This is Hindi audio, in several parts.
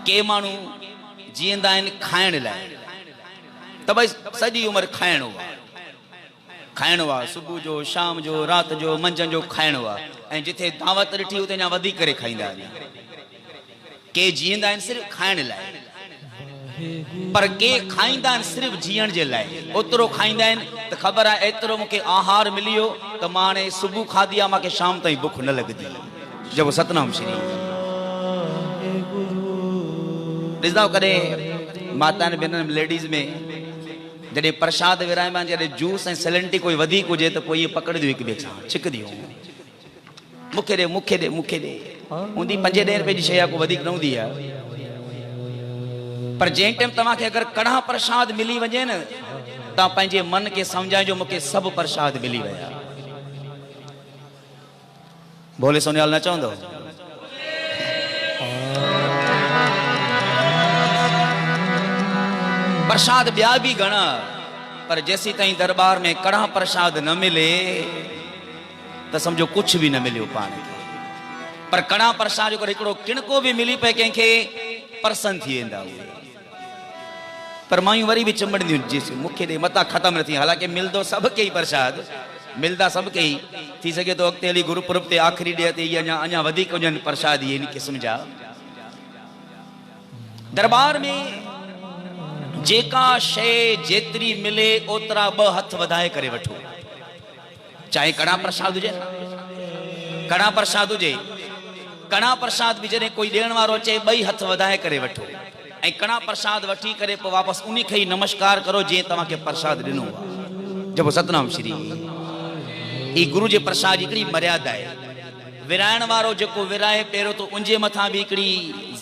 के मानू जींदा आहिनि खाइण लाइ त भई सॼी उमिरि खाइणो आहे सुबुह जो शाम जो राति जो मंझंदि जो खाइणो आहे ऐं जिथे दावत ॾिठी उते अञा वधीक करे खाईंदा आहिनि। के जीअंदा आहिनि सिर्फ़ु खाइण लाइ पर के खाईंदा आहिनि सिर्फ़ु जीअण जे लाइ। ओतिरो खाईंदा आहिनि त ख़बर आहे एतिरो मूंखे आहार मिली वियो त मां हाणे सुबुह खाधी आहे मूंखे शाम ताईं बुख न लॻंदी। जब सतनाम श्री ॾिसंदा कॾहिं माता भेनरुनि लेडीज़ में जॾहिं प्रसाद विराइबा जॾहिं जूस ऐं सैलेंटी कोई वधीक हुजे त पोइ इहे पकड़दियूं हिक ॿिए सां छिकदियूं मूंखे ॾे मूंखे ॾे मूंखे ॾे हूंदी 5-10 रुपए जी शइ आहे को वधीक न हूंदी आहे। पर जंहिं टाइम तव्हांखे अगरि कड़ा प्रसाद मिली वञे न तव्हां पंहिंजे मन खे सम्झाइजो मूंखे सभु प्रसाद मिली विया। भोले सोनियाल न चवंदो प्रसाद ॿिया बि घणा पर जेसी ताईं दरबार में कड़ा प्रसाद न मिले त सम्झो कुछ भी न मिलियो पाण खे। पर कड़ा प्रसाद जो हिकिड़ो किणको भी मिली पए कंहिंखे प्रसन्न थी वेंदा उहे। पर मायूं वरी भी चिंबड़दियूं जेसी मूंखे ॾे मतां ख़त्म न थी। हालांकि मिलंदो सभु कई प्रसाद मिलंदा सभु कई थी सके तो अॻिते हली गुरुपुरब ते आख़िरी ॾींहं ते इहे अञा वधीक हुजनि प्रसाद इहे इन क़िस्म जा। दरबार में जेका शइ जेतिरी मिले ओतिरा 2 हथ वधाए करे वठो। चाहे कड़ा प्रसाद हुजे कड़ा प्रसाद हुजे कड़ा प्रसाद भी जॾहिं कोई ॾियण वारो अचे 2 हथ वधाए करे वठो ऐं कड़ा प्रसाद वठी करे पोइ वापसि उन खे ई नमस्कार करो जीअं तव्हांखे प्रसाद ॾिनो आहे। जब सतनाम श्री ई गुरु जे प्रसाद जी हिकिड़ी मर्यादा आहे। विराइण वारो जेको विराए पहिरियों तो उनजे मथां बि हिकिड़ी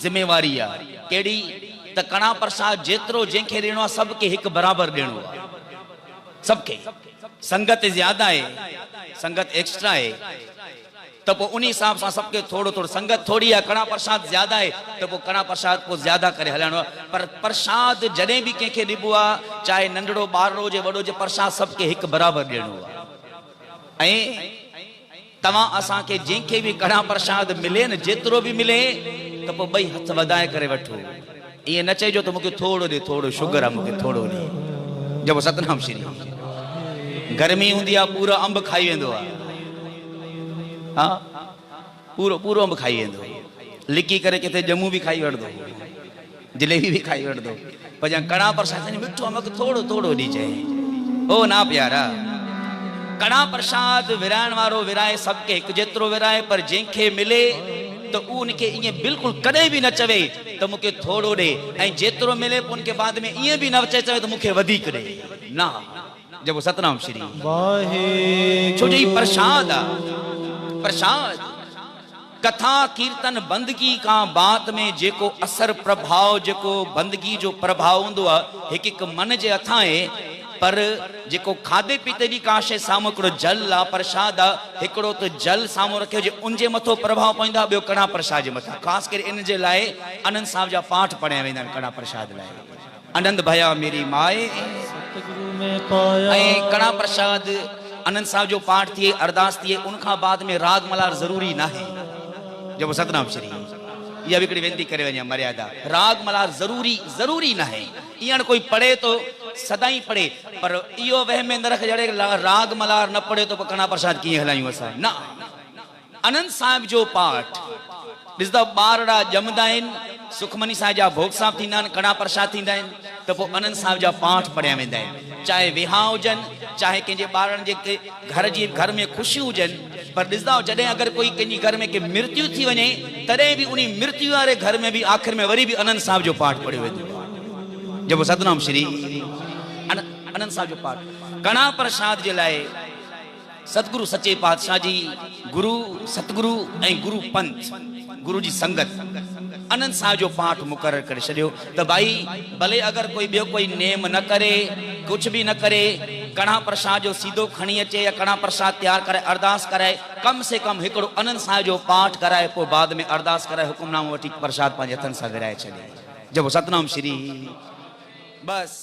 ज़िम्मेवारी आहे। कहिड़ी त कड़ा प्रसाद जेतिरो जंहिंखे ॾियणो आहे सभु खे हिकु बराबरि ॾियणो आहे। सबके संगत ज्यादा है संगत एक्स्ट्रा है तो पोइ उन हिसाब सां सबके थोड़ो थोड़ो संगत थोड़ी है कड़ा प्रसाद ज्यादा है तो पोइ कड़ा प्रसाद को ज्यादा करे हलाइणो आहे। पर प्रसाद जॾहिं भी कंहिंखे ॾिबो आहे चाहे नंढड़ो ॿार हुजे वॾो हुजे प्रसाद सबके हिकु बराबरि ॾियणो आहे। ऐं तव्हां असांखे जंहिंखे भी कड़ा प्रसाद मिले न जेतिरो भी मिले तो पोइ 2 हथ वधाए करे वठो। ये न चइजो तो मूंखे थोड़ो दे थोड़ो शुगर आहे मूंखे थोड़ो दे। जब सतनाम श्री गर्मी हुंदी आहे पूरो अंब खाई वेंदो आहे। हाँ पूरो अंब खाई वेंदो लिकी करे किथे ॼमू भी खाई वठंदो जलेबी भी खाई वठंदो पर जहाँ कड़ा प्रसाद मिठो आहे मूंखे थोड़ो थोड़ो ॾिजे। ओ ना प्यारा कड़ा प्रसाद विराइण वारो विराए सबके हिकु जेतिरो विराए पर जंहिंखे मिले तो उनके इं बिल्कुल कदे भी न चवे तो मुझे थोड़ो दे ऐं जेतिरो मिले उनके बाद में इं भी न चवे तो मुझे वधिक दे ना। जब सतनाम श्री छो जी प्रसाद प्रसाद कथा कीर्तन बंदगी का बात में जेको असर प्रभाव जेको बंदगी जो प्रभाव हुंदो आहे हिकु मन जे हथां आहे। पर जेको खाधे पीते जी का शइ साम्हूं हिकिड़ो जल आहे प्रसाद आहे हिकिड़ो तो जल साम्हूं रखियो जे उनजे मथो प्रभाव पवंदो आहे ॿियो कड़ा प्रसाद जे मथां ख़ासि करे इन जे लाइ आनंद साहिब जा पाठ पढ़िया वेंदा आहिनि कड़ा प्रसाद लाइ। आनंद भया मेरी माए ऐं कड़ा प्रसाद आनंद साहिब जो पाठ थिए अरदास थिए उनखां बाद में राग मल्हार ज़रूरी न आहे। जब सतनाम श्री इहा भी हिकिड़ी वेनती करे वञा मर्यादा राग मल्हार ज़रूरी न आहे। ईअं कोई पढ़े तो सदाई पढ़े पर इहो वहम में न रख जड़े राग मल्हार न पढ़े तो कड़ा प्रसाद कीअं हलायूं असां न। आनंद साहिब जो पाठ ॾिसंदा ॿारड़ा ॼमंदा आहिनि सुखमनी साहिब जा भोग साहिब थींदा आहिनि कड़ा प्रसाद थींदा आहिनि त पोइ आनंद साहिब जा पाठ पढ़िया वेंदा आहिनि। चाहे विहांव हुजनि चाहे कंहिंजे ॿारनि जे घर में ख़ुशी हुजनि पर ॾिसंदा जॾहिं अगरि कोई कंहिंजी घर में के मृत्यु थी वञे तॾहिं भी उन मृत्यु वारे घर में भी आख़िर में वरी भी आनंद साहिब जो पाठ पढ़ियो वेंदो आहे। जब सतनाम श्री आनंद साहिब जो पाठ कड़ा प्रसाद जे लाइ सतगुरु सच्चे पातशाह जी गुरु सतगुरु ऐं गुरु पंथ गुरु जी संगत आनंद साहिब जो पाठ मुक़रर करे छॾियो त भाई भले अगरि कोई ॿियो कोई नेम न करे कुछ भी न करे कड़ा प्रसाद जो सीधो खणी अचे या कड़ा प्रसाद तैयार करे अरदास कराए कम से कम हिकिड़ो आनंद साहिब जो पाठ कराए पोइ बाद में अरदास कराए हुकुमनामो वठी प्रसाद पंहिंजे हथनि सां विराए छॾे। जब सतनाम श्री बस।